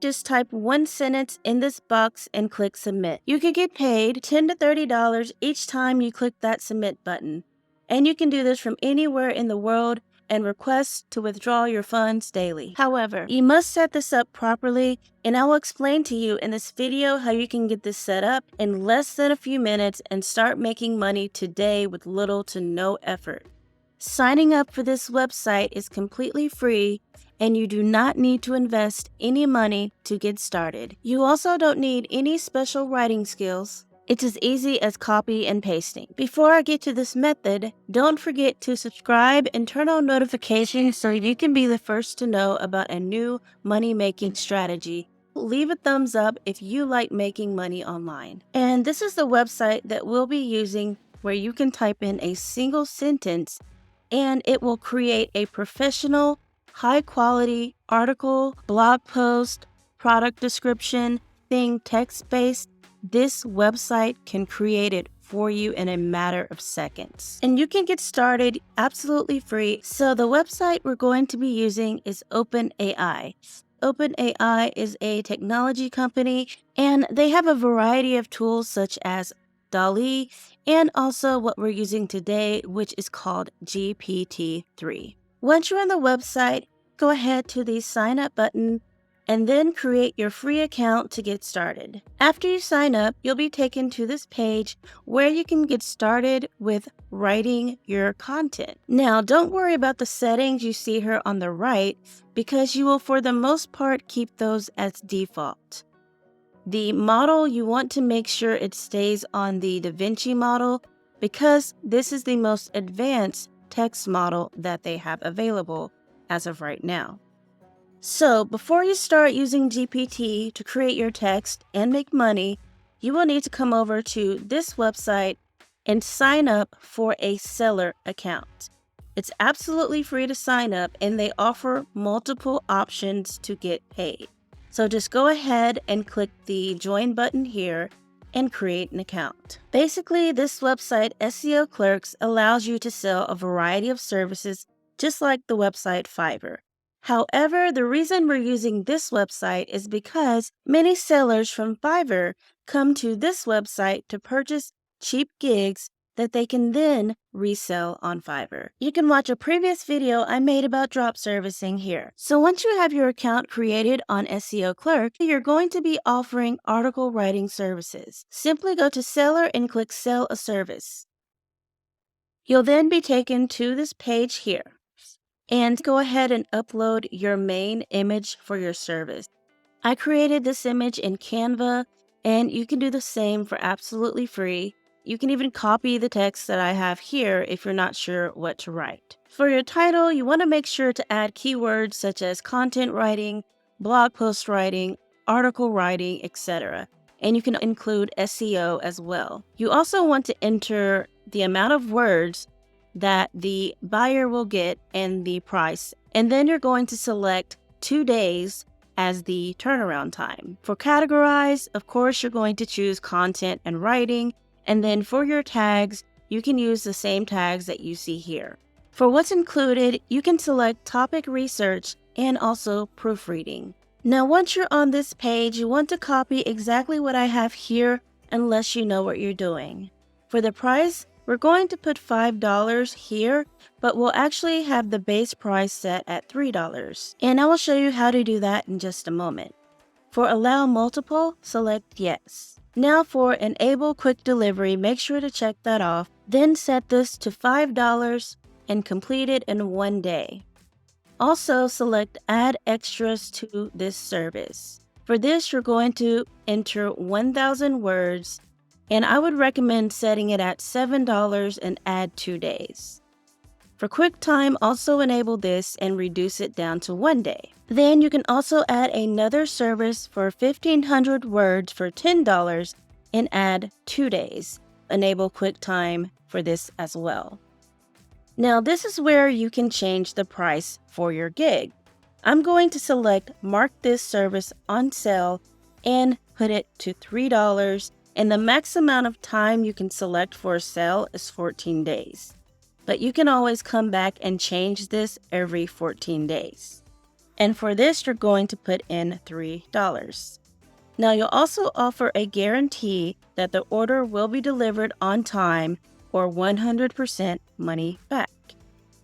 Just type one sentence in this box and click submit. You can get paid $10 to $30 each time you click that submit button. And you can do this from anywhere in the world and request to withdraw your funds daily. However, you must set this up properly, and I will explain to you in this video how you can get this set up in less than a few minutes and start making money today with little to no effort. Signing up for this website is completely free, and you do not need to invest any money to get started. You also don't need any special writing skills. It's as easy as copy and pasting. Before I get to this method, don't forget to subscribe and turn on notifications so you can be the first to know about a new money-making strategy. Leave a thumbs up if you like making money online. And this is the website that we'll be using, where you can type in a single sentence and it will create a professional, high-quality article, blog post, product description, thing text-based. This website can create it for you in a matter of seconds. And you can get started absolutely free. So the website we're going to be using is OpenAI. OpenAI is a technology company, and they have a variety of tools such as DALL-E, and also what we're using today, which is called GPT-3. Once you're on the website, go ahead to the sign up button and then create your free account to get started. After you sign up, you'll be taken to this page where you can get started with writing your content. Now, don't worry about the settings you see here on the right, because you will for the most part keep those as default. The model, you want to make sure it stays on the DaVinci model, because this is the most advanced text model that they have available as of right now. So before you start using GPT to create your text and make money, you will need to come over to this website and sign up for a seller account. It's absolutely free to sign up, and they offer multiple options to get paid. So just go ahead and click the join button here and create an account. Basically, this website, SEO Clerks, allows you to sell a variety of services just like the website Fiverr. However, the reason we're using this website is because many sellers from Fiverr come to this website to purchase cheap gigs that they can then resell on Fiverr. You can watch a previous video I made about drop servicing here. So once you have your account created on SEO Clerk, you're going to be offering article writing services. Simply go to Seller and click Sell a Service. You'll then be taken to this page here, and go ahead and upload your main image for your service. I created this image in Canva, and you can do the same for absolutely free. You can even copy the text that I have here if you're not sure what to write. For your title, you want to make sure to add keywords such as content writing, blog post writing, article writing, etc. And you can include SEO as well. You also want to enter the amount of words that the buyer will get and the price. And then you're going to select 2 days as the turnaround time. For categorize, of course, you're going to choose content and writing. And then for your tags, you can use the same tags that you see here. For what's included, you can select topic research and also proofreading. Now, once you're on this page, you want to copy exactly what I have here unless you know what you're doing. For the price, we're going to put $5 here, but we'll actually have the base price set at $3. And I will show you how to do that in just a moment. For allow multiple, select yes. Now for enable quick delivery, make sure to check that off. Then set this to $5 and complete it in 1 day. Also select add extras to this service. For this, you're going to enter 1,000 words, and I would recommend setting it at $7 and add 2 days. For QuickTime, also enable this and reduce it down to 1 day. Then you can also add another service for 1,500 words for $10 and add 2 days. Enable QuickTime for this as well. Now this is where you can change the price for your gig. I'm going to select mark this service on sale and put it to $3, and the max amount of time you can select for a sale is 14 days. But you can always come back and change this every 14 days. And for this, you're going to put in $3. Now, you'll also offer a guarantee that the order will be delivered on time or 100% money back.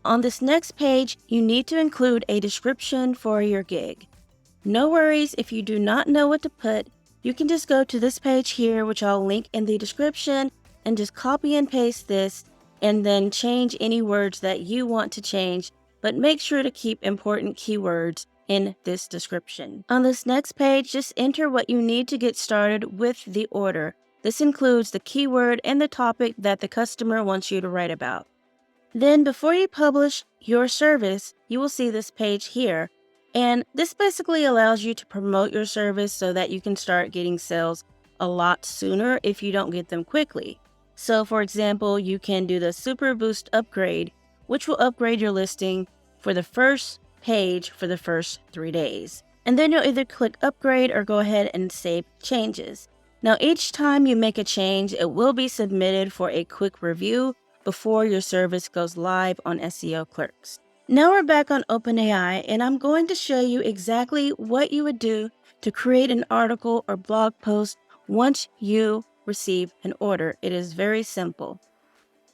On this next page, you need to include a description for your gig. No worries if you do not know what to put. You can just go to this page here, which I'll link in the description, and just copy and paste this and then change any words that you want to change, but make sure to keep important keywords in this description. On this next page, just enter what you need to get started with the order. This includes the keyword and the topic that the customer wants you to write about. Then before you publish your service, you will see this page here. And this basically allows you to promote your service so that you can start getting sales a lot sooner if you don't get them quickly. So for example, you can do the Super Boost upgrade, which will upgrade your listing for the first page for the first 3 days. And then you'll either click upgrade or go ahead and save changes. Now each time you make a change, it will be submitted for a quick review before your service goes live on SEO Clerks. Now we're back on OpenAI, and I'm going to show you exactly what you would do to create an article or blog post once you receive an order. It is very simple.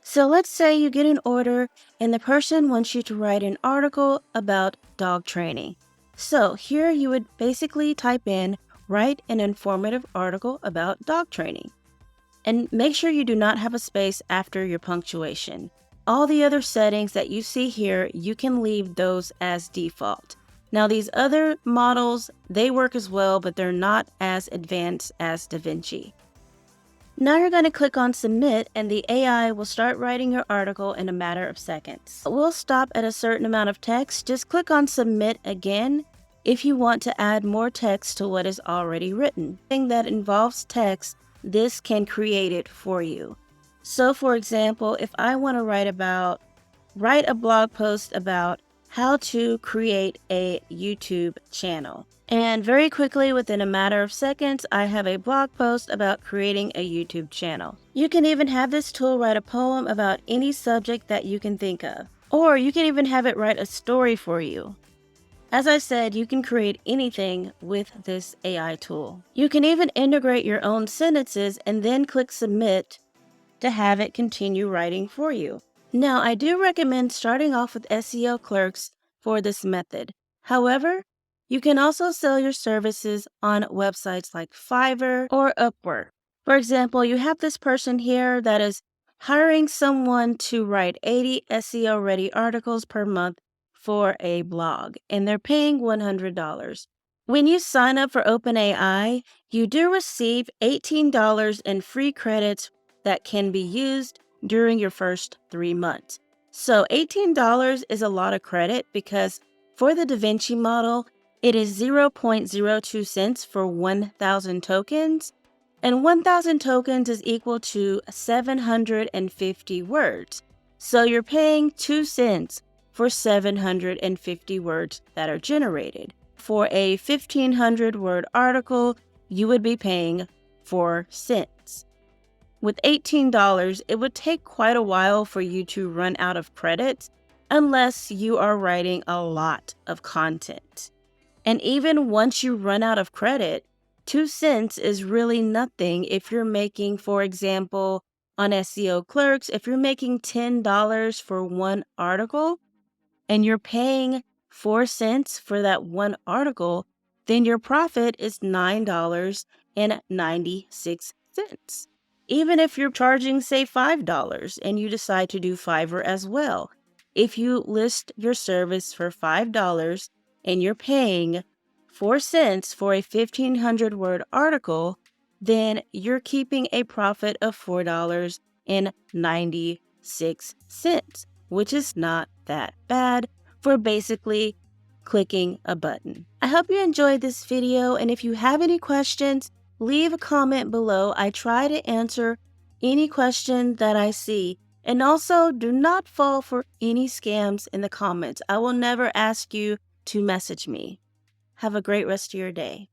So let's say you get an order and the person wants you to write an article about dog training. So here you would basically type in, write an informative article about dog training. And make sure you do not have a space after your punctuation. All the other settings that you see here, you can leave those as default. Now these other models, they work as well, but they're not as advanced as DaVinci. Now you're going to click on submit and the AI will start writing your article in a matter of seconds. We'll stop at a certain amount of text. Just click on submit again if you want to add more text to what is already written. Anything that involves text, this can create it for you. So for example, if I want to write a blog post about how to create a YouTube channel. And very quickly, within a matter of seconds, I have a blog post about creating a YouTube channel. You can even have this tool write a poem about any subject that you can think of. Or you can even have it write a story for you. As I said, you can create anything with this AI tool. You can even integrate your own sentences and then click submit to have it continue writing for you. Now, I do recommend starting off with SEO Clerks for this method. However, you can also sell your services on websites like Fiverr or Upwork. For example, you have this person here that is hiring someone to write 80 SEO-ready articles per month for a blog, and they're paying $100. When you sign up for OpenAI, you do receive $18 in free credits that can be used during your first 3 months. So $18 is a lot of credit because for the DaVinci model, it is 0.02 cents for 1,000 tokens, and 1,000 tokens is equal to 750 words. So you're paying 2 cents for 750 words that are generated. For a 1,500 word article, you would be paying 4 cents. With $18, it would take quite a while for you to run out of credits unless you are writing a lot of content. And even once you run out of credit, 2 cents is really nothing if you're making, for example, on SEO Clerks, if you're making $10 for one article and you're paying 4 cents for that one article, then your profit is $9.96. Even if you're charging, say, $5 and you decide to do Fiverr as well, if you list your service for $5 and you're paying 4 cents for a 1,500 word article, then you're keeping a profit of $4.96, which is not that bad for basically clicking a button. I hope you enjoyed this video, and if you have any questions, leave a comment below. I try to answer any question that I see. And also, do not fall for any scams in the comments. I will never ask you to message me. Have a great rest of your day.